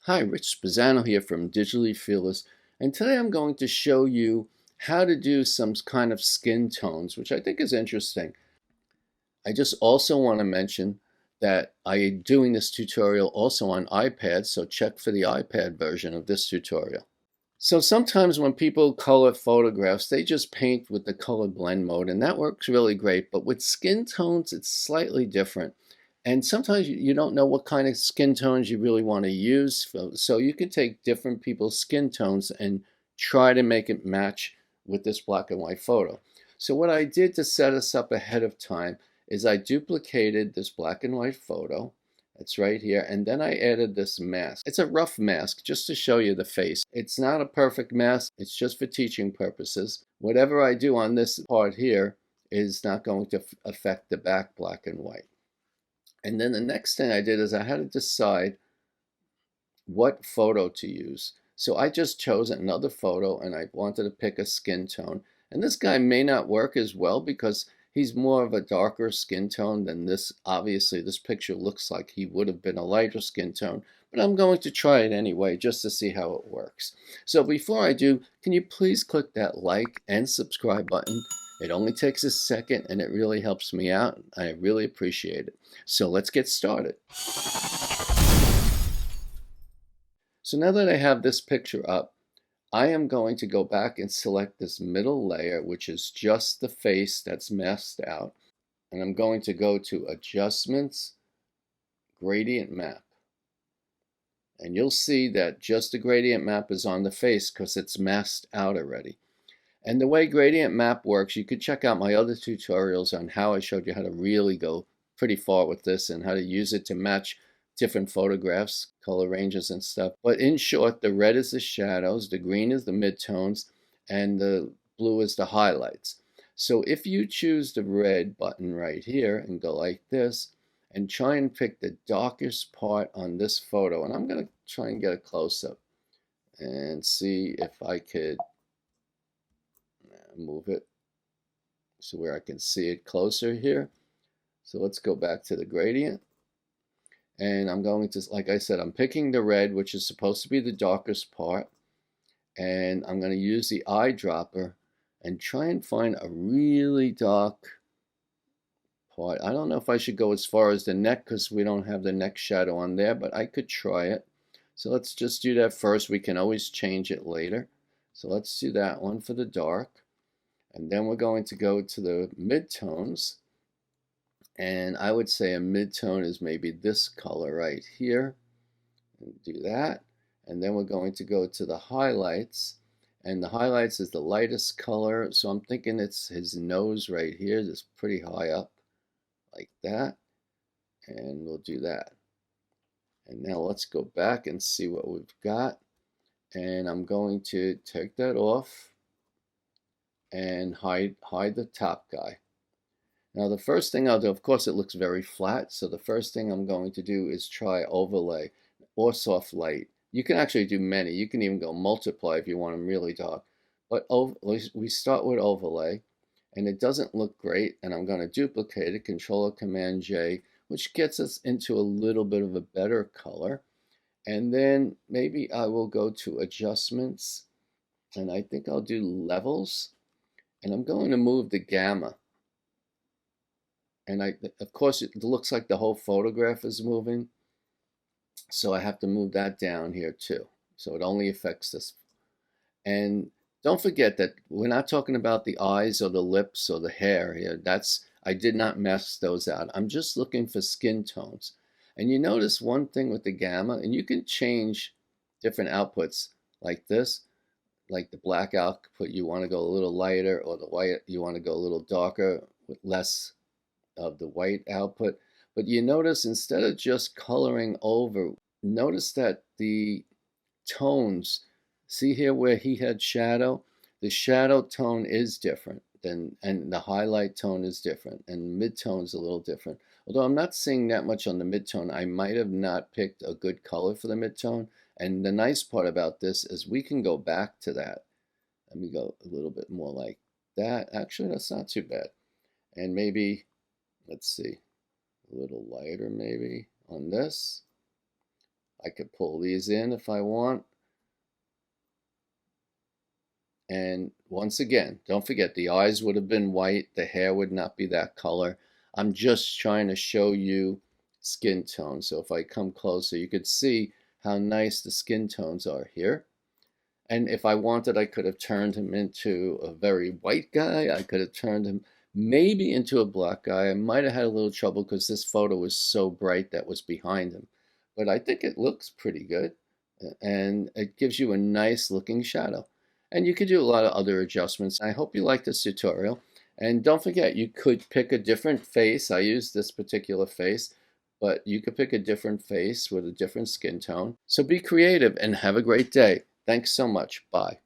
Hi, Rich Spezzano here from Digitally Fearless, and today I'm going to show you how to do some kind of skin tones, which I think is interesting. I just also want to mention that I am doing this tutorial also on iPad, so check for the iPad version of this tutorial. So sometimes when people color photographs, they just paint with the color blend mode, and that works really great. But with skin tones, it's slightly different. And sometimes you don't know what kind of skin tones you really want to use. So you can take different people's skin tones and try to make it match with this black and white photo. So what I did to set us up ahead of time is I duplicated this black and white photo. It's right here. And then I added this mask. It's a rough mask just to show you the face. It's not a perfect mask. It's just for teaching purposes. Whatever I do on this part here is not going to affect the back black and white. And then the next thing I did is I had to decide what photo to use. So I just chose another photo and I wanted to pick a skin tone. And this guy may not work as well because he's more of a darker skin tone than this. Obviously, this picture looks like he would have been a lighter skin tone, but I'm going to try it anyway just to see how it works. So before I do, can you please click that like and subscribe button? It only takes a second and it really helps me out. I really appreciate it. So let's get started. So now that I have this picture up, I am going to go back and select this middle layer, which is just the face that's masked out. And I'm going to go to Adjustments, Gradient Map. And you'll see that just the gradient map is on the face because it's masked out already. And the way gradient map works, you could check out my other tutorials on how I showed you how to really go pretty far with this and how to use it to match different photographs, color ranges and stuff. But in short, the red is the shadows, the green is the midtones, and the blue is the highlights. So if you choose the red button right here and go like this and try and pick the darkest part on this photo, and I'm going to try and get a close-up and see if I could move it so where I can see it closer here. So let's go back to the gradient. And I'm going to, like I said, I'm picking the red, which is supposed to be the darkest part. And I'm going to use the eyedropper and try and find a really dark part. I don't know if I should go as far as the neck because we don't have the neck shadow on there, but I could try it. So let's just do that first. We can always change it later. So let's do that one for the dark. And then we're going to go to the midtones. And I would say a midtone is maybe this color right here. And do that. And then we're going to go to the highlights. And the highlights is the lightest color. So I'm thinking it's his nose right here. It's pretty high up like that. And we'll do that. And now let's go back and see what we've got. And I'm going to take that off and hide the top guy. Now the first thing I'll do, of course it looks very flat, so the first thing I'm going to do is try overlay or soft light. You can actually do many. You can even go multiply if you want them really dark. But we start with overlay, and it doesn't look great, and I'm going to duplicate it, Control or Command J, which gets us into a little bit of a better color. And then maybe I will go to Adjustments, and I think I'll do Levels, and I'm going to move the gamma. And of course, it looks like the whole photograph is moving. So I have to move that down here too. So it only affects this. And don't forget that we're not talking about the eyes or the lips or the hair here. I did not mask those out. I'm just looking for skin tones. And you notice one thing with the gamma, and you can change different outputs like this. Like the black output, you want to go a little lighter, or the white, you want to go a little darker with less of the white output. But you notice instead of just coloring over, notice that the tones, see here where he had shadow, the shadow tone is different than, and the highlight tone is different, and mid-tone is a little different. Although I'm not seeing that much on the mid-tone, I might have not picked a good color for the mid-tone. And the nice part about this is we can go back to that. Let me go a little bit more like that. Actually, that's not too bad. And maybe, let's see, a little lighter maybe on this. I could pull these in if I want. And once again, don't forget the eyes would have been white, the hair would not be that color. I'm just trying to show you skin tone. So if I come closer, you could see how nice the skin tones are here. And if I wanted, I could have turned him into a very white guy. I could have turned him maybe into a black guy. I might have had a little trouble because this photo was so bright that was behind him. But I think it looks pretty good. And it gives you a nice looking shadow. And you could do a lot of other adjustments. I hope you like this tutorial. And don't forget, you could pick a different face. I use this particular face, but you could pick a different face with a different skin tone. So be creative and have a great day. Thanks so much. Bye.